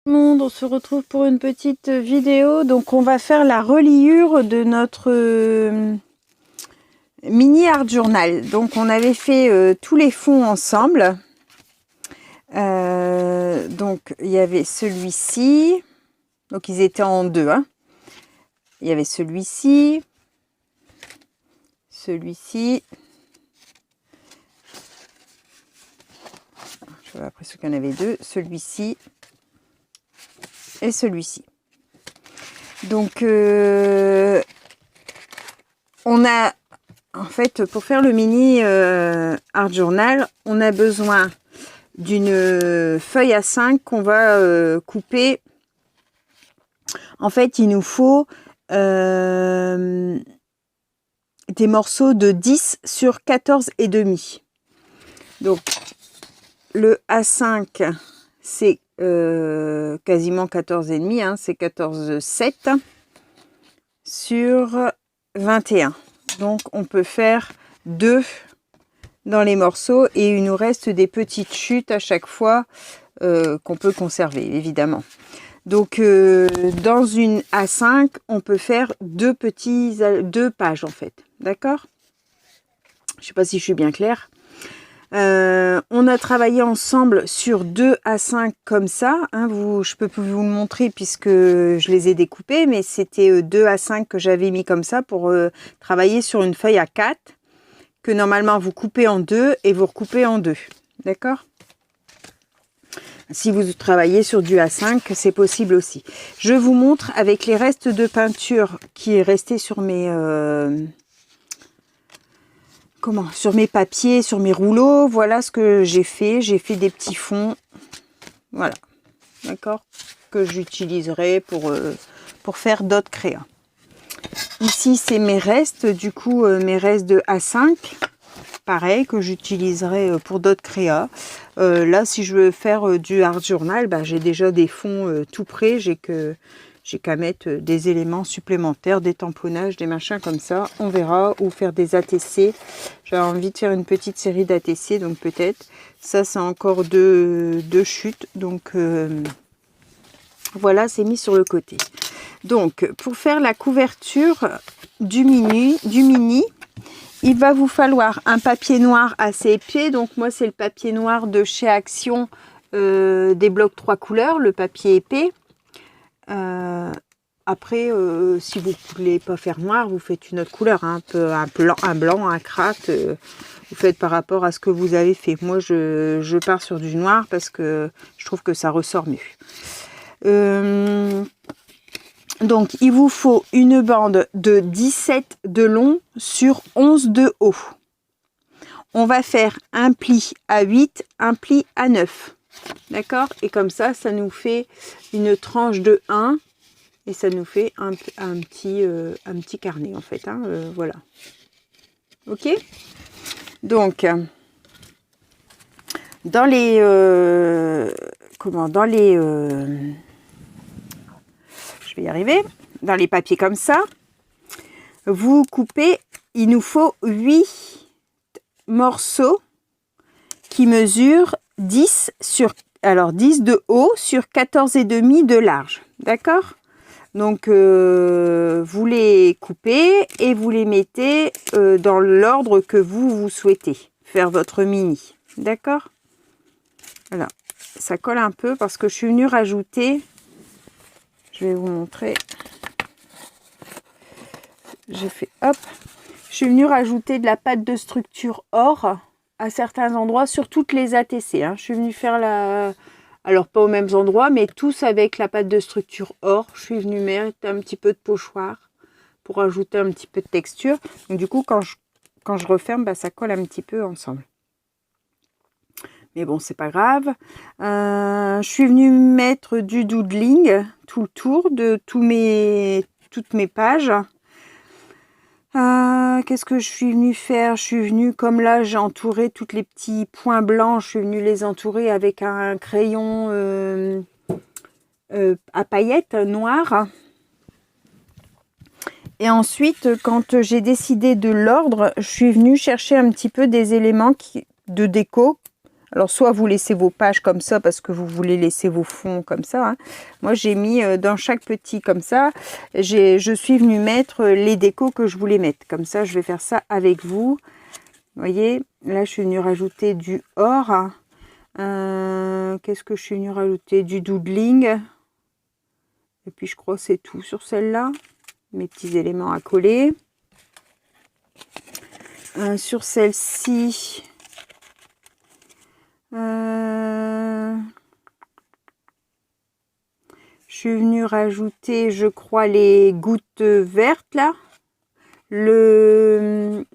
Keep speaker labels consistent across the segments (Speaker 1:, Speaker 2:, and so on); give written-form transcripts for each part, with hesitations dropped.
Speaker 1: Monde, on se retrouve pour une petite vidéo. Donc on va faire la reliure de notre mini art journal. Donc on avait fait tous les fonds ensemble. Donc il y avait celui-ci. Donc ils étaient en deux. Hein. Il y avait celui-ci. Celui-ci. J'avais l'impression qu'il y en avait deux. Celui-ci. Et celui-ci. Donc on a en fait pour faire le mini art journal, on a besoin d'une feuille A5 qu'on va couper. En fait, il nous faut des morceaux de 10 sur 14 et demi. Donc le A5 c'est quasiment 14 et demi, hein, c'est 14,7 sur 21. Donc on peut faire 2 dans les morceaux et il nous reste des petites chutes à chaque fois qu'on peut conserver évidemment. Donc dans une A5 on peut faire 2 pages en fait, d'accord? Je sais pas si je suis bien claire. On a travaillé ensemble sur 2 A5 comme ça. Hein, je peux vous le montrer puisque je les ai découpés, mais c'était 2 A5 que j'avais mis comme ça pour travailler sur une feuille A4 que normalement vous coupez en 2 et vous recoupez en 2. D'accord? Si vous travaillez sur du A5, c'est possible aussi. Je vous montre avec les restes de peinture qui est resté sur mes... sur mes papiers, sur mes rouleaux, voilà ce que j'ai fait. J'ai fait des petits fonds, voilà, d'accord, que j'utiliserai pour faire d'autres créas. Ici, c'est mes restes, du coup, mes restes de A5, pareil, que j'utiliserai pour d'autres créas. Là, si je veux faire du art journal, bah, j'ai déjà des fonds tout prêts, j'ai qu'à mettre des éléments supplémentaires, des tamponnages, des machins comme ça. On verra. Ou faire des ATC. J'ai envie de faire une petite série d'ATC. Donc peut-être. Ça, c'est encore deux chutes. Donc voilà, c'est mis sur le côté. Donc pour faire la couverture du mini, il va vous falloir un papier noir assez épais. Donc moi, c'est le papier noir de chez Action des blocs 3 couleurs. Le papier épais. Après, si vous ne voulez pas faire noir, vous faites une autre couleur, hein, un blanc, un craft. Vous faites par rapport à ce que vous avez fait. Moi, je pars sur du noir parce que je trouve que ça ressort mieux. Donc, il vous faut une bande de 17 de long sur 11 de haut. On va faire un pli à 8, un pli à 9. D'accord? Et comme ça, ça nous fait une tranche de 1 et ça nous fait un petit carnet en fait. Hein, voilà. Ok? Donc, dans les... je vais y arriver. Dans les papiers comme ça, vous coupez, il nous faut 8 morceaux qui mesurent 10 de haut sur 14,5 de large. D'accord? Donc, vous les coupez et vous les mettez dans l'ordre que vous souhaitez faire votre mini. D'accord? Voilà. Ça colle un peu parce que je suis venue rajouter... Je vais vous montrer. J'ai fait hop. Je suis venue rajouter de la pâte de structure or à certains endroits sur toutes les ATC. Hein. Je suis venue faire la... Alors, pas aux mêmes endroits, mais tous avec la pâte de structure or. Je suis venue mettre un petit peu de pochoir pour ajouter un petit peu de texture. Donc, du coup, quand je referme, bah, ça colle un petit peu ensemble. Mais bon, c'est pas grave. Je suis venue mettre du doodling tout le tour de toutes mes pages. Qu'est-ce que je suis venue faire? Je suis venue, comme là, j'ai entouré tous les petits points blancs. Je suis venue les entourer avec un crayon à paillettes noir. Et ensuite, quand j'ai décidé de l'ordre, je suis venue chercher un petit peu des éléments de déco. Alors, soit vous laissez vos pages comme ça parce que vous voulez laisser vos fonds comme ça. Hein. Moi, j'ai mis dans chaque petit comme ça. Je suis venue mettre les décos que je voulais mettre. Comme ça, je vais faire ça avec vous. Vous voyez, là, je suis venue rajouter du or. Qu'est-ce que je suis venue rajouter? Du doodling. Et puis, je crois que c'est tout sur celle-là. Mes petits éléments à coller. Sur celle-ci, je suis venue rajouter, je crois, les gouttes vertes, là. La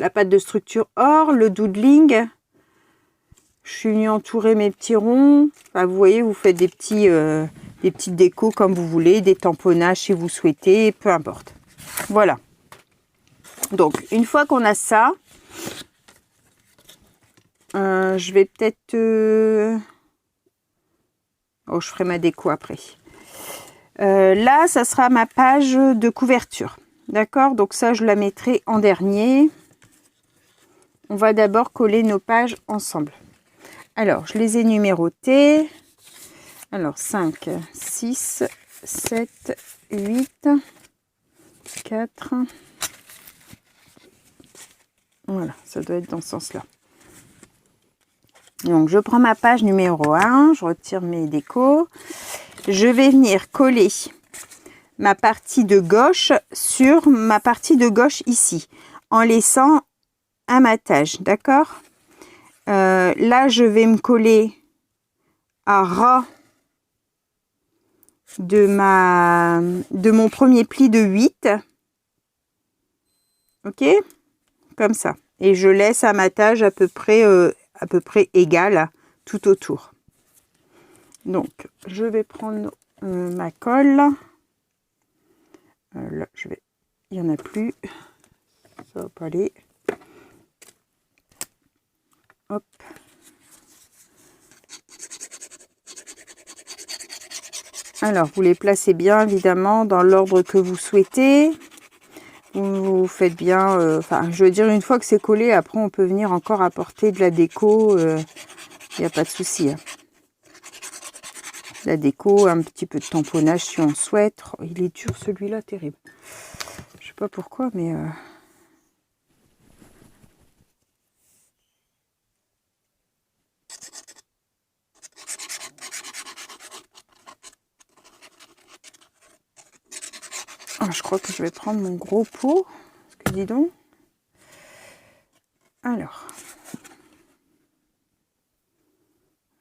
Speaker 1: pâte de structure or, le doodling. Je suis venue entourer mes petits ronds. Enfin, vous voyez, vous faites des petites décos comme vous voulez, des tamponnages si vous souhaitez, peu importe. Voilà. Donc, une fois qu'on a ça, je vais peut-être... Oh, je ferai ma déco après. Là, ça sera ma page de couverture. D'accord? Donc ça, je la mettrai en dernier. On va d'abord coller nos pages ensemble. Alors, je les ai numérotées. Alors, 5, 6, 7, 8, 4... Voilà, ça doit être dans ce sens-là. Donc, je prends ma page numéro 1, je retire mes décos. Je vais venir coller ma partie de gauche sur ma partie de gauche ici, en laissant un matage, d'accord? Là, je vais me coller à ras de mon premier pli de 8. Ok? Comme ça. Et je laisse un matage à peu près égal tout autour. Donc, je vais prendre ma colle. Là, il n'y en a plus. Ça va pas aller. Hop. Alors, vous les placez bien, évidemment, dans l'ordre que vous souhaitez. Vous faites bien, enfin, je veux dire, une fois que c'est collé, après, on peut venir encore apporter de la déco. Il n'y a pas de souci. Hein. La déco, un petit peu de tamponnage si on souhaite. Oh, il est dur, celui-là, terrible. Je sais pas pourquoi, mais... Oh, je crois que je vais prendre mon gros pot. Parce que dis donc. Alors.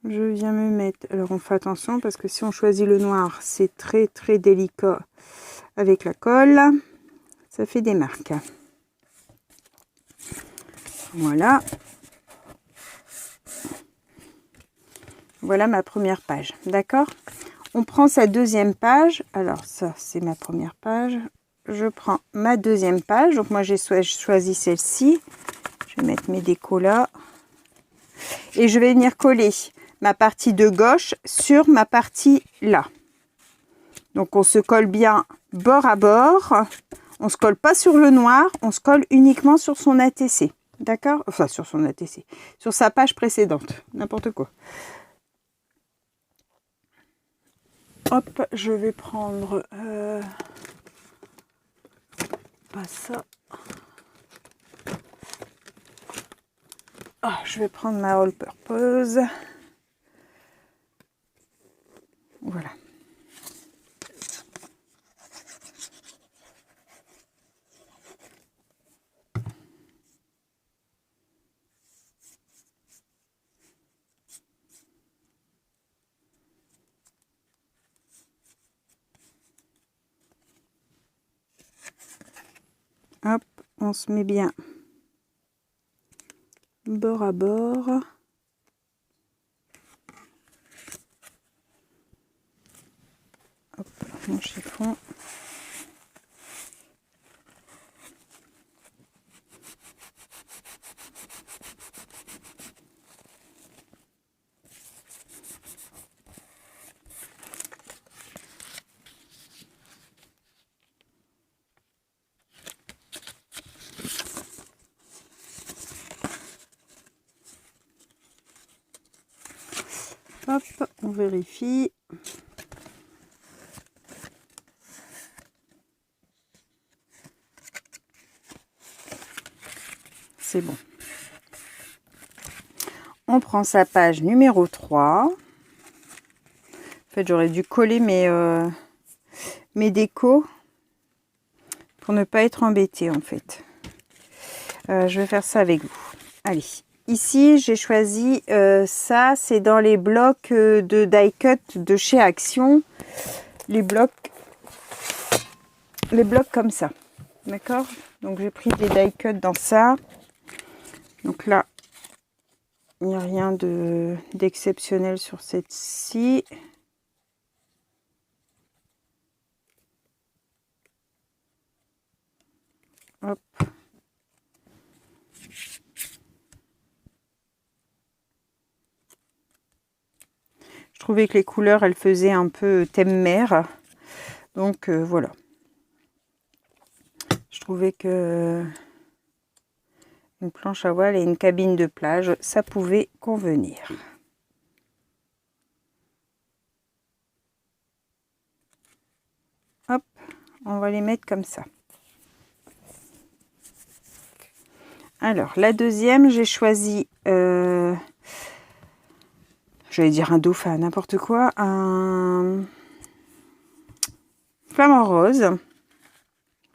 Speaker 1: Je viens me mettre... Alors, on fait attention parce que si on choisit le noir, c'est très, très délicat avec la colle. Ça fait des marques. Voilà. Voilà ma première page. D'accord? On prend sa deuxième page. Alors, ça, c'est ma première page. Je prends ma deuxième page. Donc, moi, j'ai choisi celle-ci. Je vais mettre mes décos là. Et je vais venir coller ma partie de gauche sur ma partie là. Donc, on se colle bien bord à bord. On ne se colle pas sur le noir. On se colle uniquement sur son ATC. D'accord? Enfin, sur son ATC. Sur sa page précédente. N'importe quoi. Hop, je vais prendre... pas ça. Oh, je vais prendre ma all purpose. Voilà. Hop, on se met bien bord à bord. Hop, mon chiffon. On vérifie. C'est bon. On prend sa page numéro 3. En fait, j'aurais dû coller mes décos pour ne pas être embêtée en fait. Je vais faire ça avec vous. Allez. Ici, j'ai choisi ça. C'est dans les blocs de die cut de chez Action. Les blocs comme ça. D'accord? Donc, j'ai pris des die cut dans ça. Donc là, il n'y a rien d'exceptionnel sur cette-ci. Hop. Je trouvais que les couleurs, elles faisaient un peu thème mer. Donc, voilà. Je trouvais que une planche à voile et une cabine de plage, ça pouvait convenir. Hop, on va les mettre comme ça. Alors, la deuxième, j'ai choisi, j'allais dire un dauphin, n'importe quoi, un flamant rose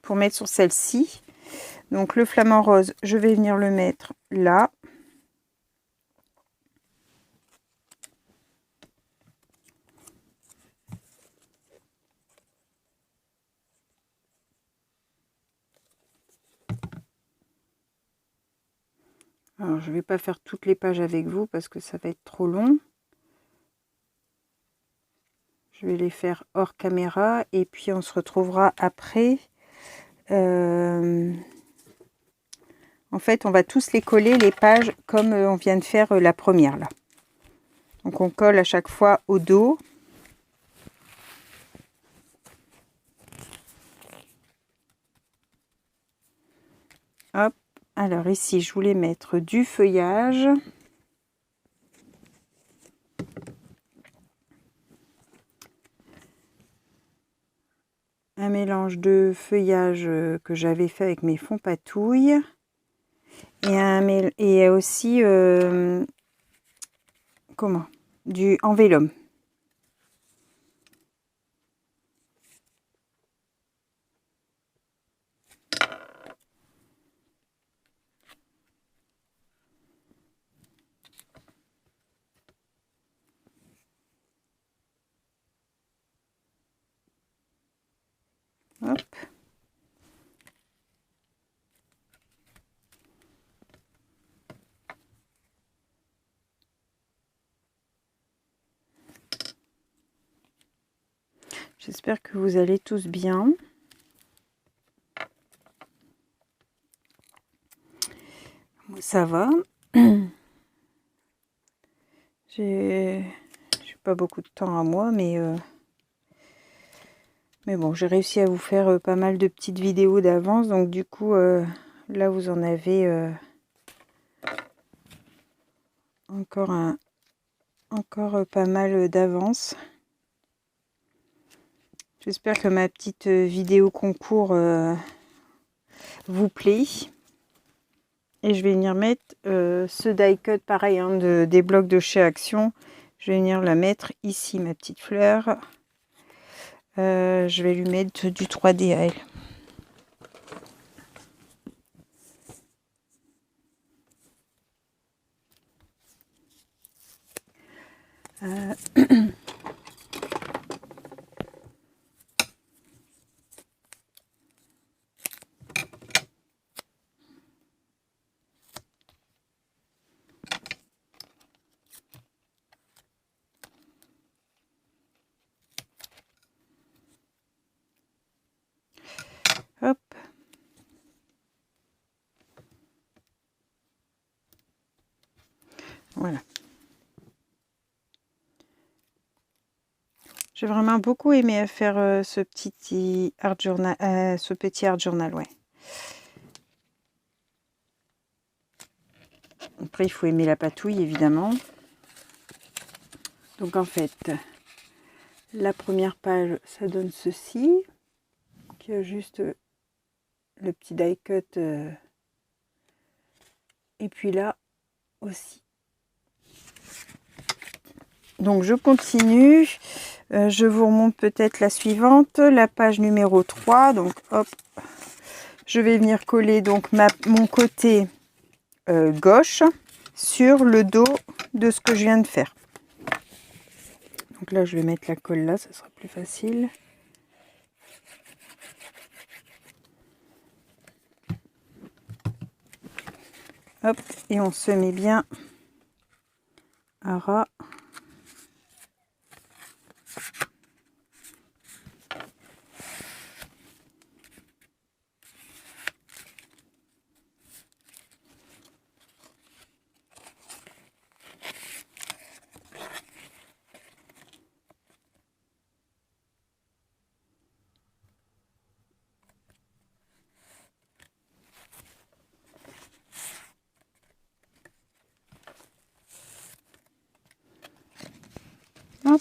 Speaker 1: pour mettre sur celle-ci. Donc, le flamant rose, je vais venir le mettre là. Alors, je ne vais pas faire toutes les pages avec vous parce que ça va être trop long. Je vais les faire hors caméra et puis on se retrouvera après. En fait, on va tous les coller, les pages, comme on vient de faire la première là. Donc, on colle à chaque fois au dos. Hop. Alors ici, je voulais mettre du feuillage. Un mélange de feuillage que j'avais fait avec mes fonds patouilles. Et aussi, du en vélum. Hop. J'espère que vous allez tous bien. Moi, ça va. J'ai pas beaucoup de temps à moi, mais bon, j'ai réussi à vous faire pas mal de petites vidéos d'avance. Donc du coup, là, vous en avez encore pas mal d'avance. J'espère que ma petite vidéo concours vous plaît. Et je vais venir mettre ce die cut pareil hein, des blocs de chez Action. Je vais venir la mettre ici, ma petite fleur. Je vais lui mettre du 3D à elle. Hop. Voilà. J'ai vraiment beaucoup aimé faire ce petit art journal, ouais. Après, il faut aimer la patouille, évidemment. Donc en fait, la première page, ça donne ceci, qui a juste le petit die cut, et puis là aussi. Donc je continue, je vous remonte peut-être la suivante, la page numéro 3. Donc hop, je vais venir coller donc mon côté gauche sur le dos de ce que je viens de faire. Donc là je vais mettre la colle là, ça sera plus facile. Hop, et on se met bien à ras. Hop.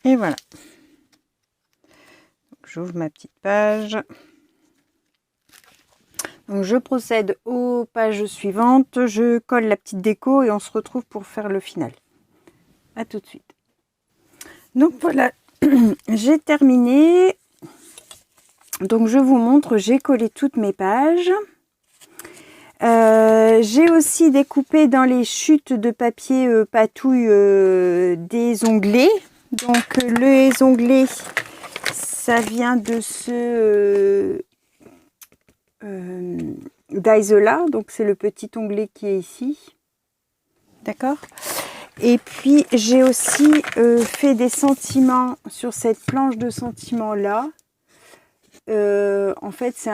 Speaker 1: Et voilà. J'ouvre ma petite page. Donc je procède aux pages suivantes. Je colle la petite déco et on se retrouve pour faire le final. À tout de suite. Donc voilà, j'ai terminé. Donc je vous montre, j'ai collé toutes mes pages. J'ai aussi découpé dans les chutes de papier patouille des onglets. Donc les onglets, ça vient de ce d'Isola. Donc c'est le petit onglet qui est ici. D'accord. Et puis j'ai aussi fait des sentiments sur cette planche de sentiments là. En fait c'est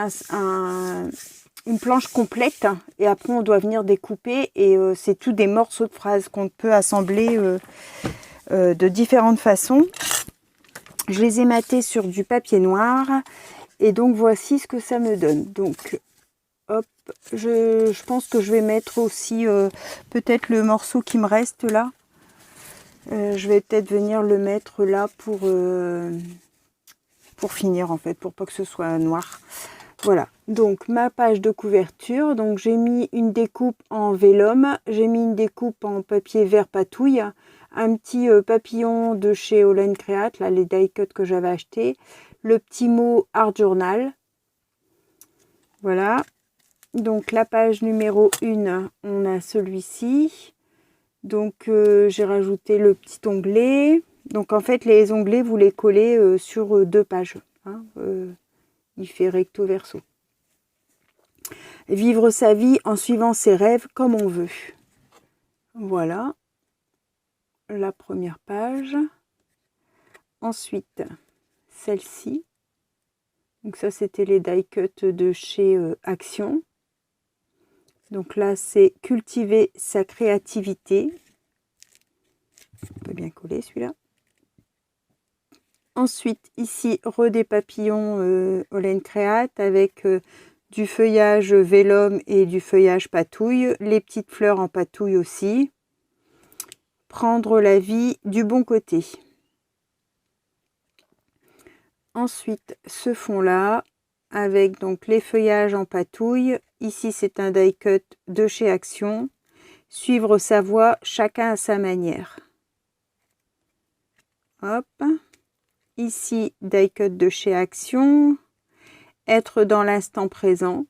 Speaker 1: une planche complète et après on doit venir découper et c'est tout des morceaux de phrases qu'on peut assembler de différentes façons. Je les ai matés sur du papier noir et donc voici ce que ça me donne. Donc hop, je pense que je vais mettre aussi peut-être le morceau qui me reste là. Je vais peut-être venir le mettre là pour finir en fait, pour pas que ce soit noir. Voilà, donc ma page de couverture. Donc j'ai mis une découpe en vélum, j'ai mis une découpe en papier vert patouille, un petit papillon de chez Holland Create, là les die cut que j'avais acheté, le petit mot Art Journal. Voilà, donc la page numéro 1, on a celui-ci. Donc j'ai rajouté le petit onglet. Donc en fait les onglets vous les collez sur 2 pages. Hein, il fait recto verso. Vivre sa vie en suivant ses rêves comme on veut. Voilà la première page. Ensuite, celle-ci. Donc ça, c'était les die cut de chez Action. Donc là, c'est cultiver sa créativité. On peut bien coller celui-là. Ensuite, ici, des papillons Holland Create avec du feuillage vélum et du feuillage patouille, les petites fleurs en patouille aussi. Prendre la vie du bon côté. Ensuite, ce fond-là, avec donc les feuillages en patouille. Ici, c'est un die cut de chez Action. Suivre sa voie, chacun à sa manière. Hop. Ici, die cut de chez Action. Être dans l'instant présent.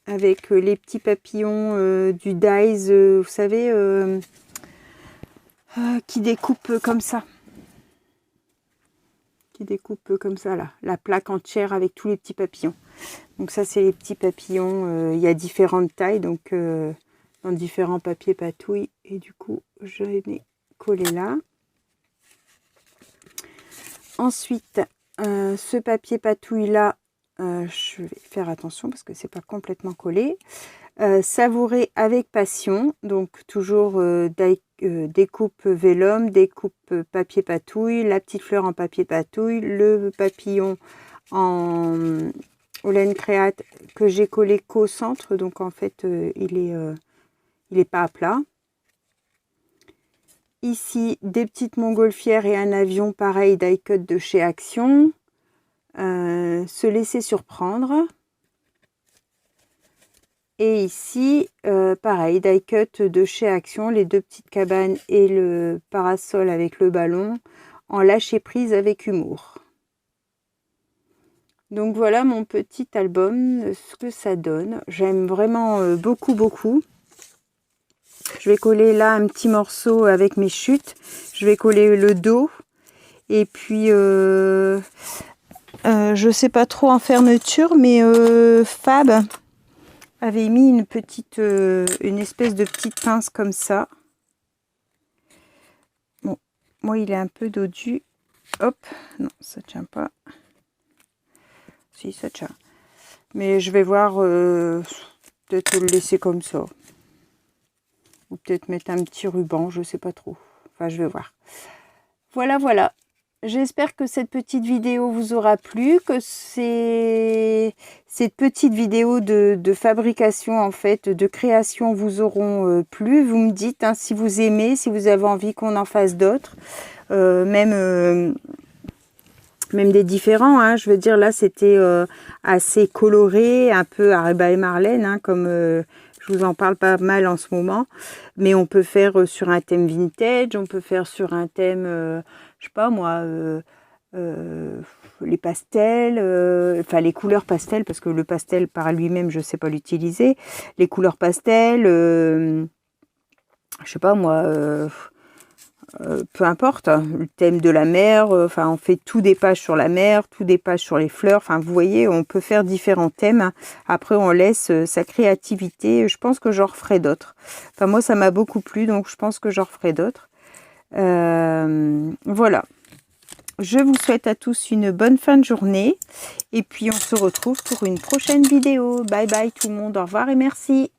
Speaker 1: Avec les petits papillons du Dies, vous savez, qui découpent comme ça. Qui découpe comme ça, là. La plaque entière avec tous les petits papillons. Donc ça, c'est les petits papillons. Il y a différentes tailles, donc dans différents papiers patouilles. Et du coup, je les collé là. Ensuite, ce papier patouille là, je vais faire attention parce que c'est pas complètement collé. Savourer avec passion, donc toujours découpe vélum, découpe papier patouille, la petite fleur en papier patouille, le papillon en laine créate que j'ai collé qu'au centre, donc en fait il est pas à plat. Ici des petites montgolfières et un avion pareil die cut de chez Action. Se laisser surprendre. Et ici pareil die cut de chez Action, les deux petites cabanes et le parasol avec le ballon en lâcher prise avec humour. Donc voilà mon petit album, ce que ça donne. J'aime vraiment beaucoup. Je vais coller là un petit morceau avec mes chutes. Je vais coller le dos. Et puis, je sais pas trop en fermeture, mais Fab avait mis une espèce de petite pince comme ça. Bon, moi il est un peu dodu. Hop, non, ça tient pas. Si, ça tient. Mais je vais voir, peut-être le laisser comme ça. Ou peut-être mettre un petit ruban, je sais pas trop. Enfin, je vais voir. Voilà. J'espère que cette petite vidéo vous aura plu, que cette petite vidéo de fabrication, en fait, de création vous auront plu. Vous me dites hein, si vous aimez, si vous avez envie qu'on en fasse d'autres. Même des différents, hein. Je veux dire, là, c'était assez coloré, un peu Areba et Marlène, hein, comme je vous en parle pas mal en ce moment. Mais on peut faire sur un thème vintage, on peut faire sur un thème, je sais pas moi, les pastels, enfin les couleurs pastel, parce que le pastel par lui-même, je sais pas l'utiliser. Les couleurs pastel, je sais pas moi... peu importe, le thème de la mer, enfin on fait tout des pages sur la mer, tout des pages sur les fleurs, enfin vous voyez, on peut faire différents thèmes. Après on laisse sa créativité, je pense que j'en referai d'autres. Enfin moi ça m'a beaucoup plu, donc je pense que j'en referai d'autres. Voilà. Je vous souhaite à tous une bonne fin de journée et puis on se retrouve pour une prochaine vidéo. Bye bye tout le monde, au revoir et merci.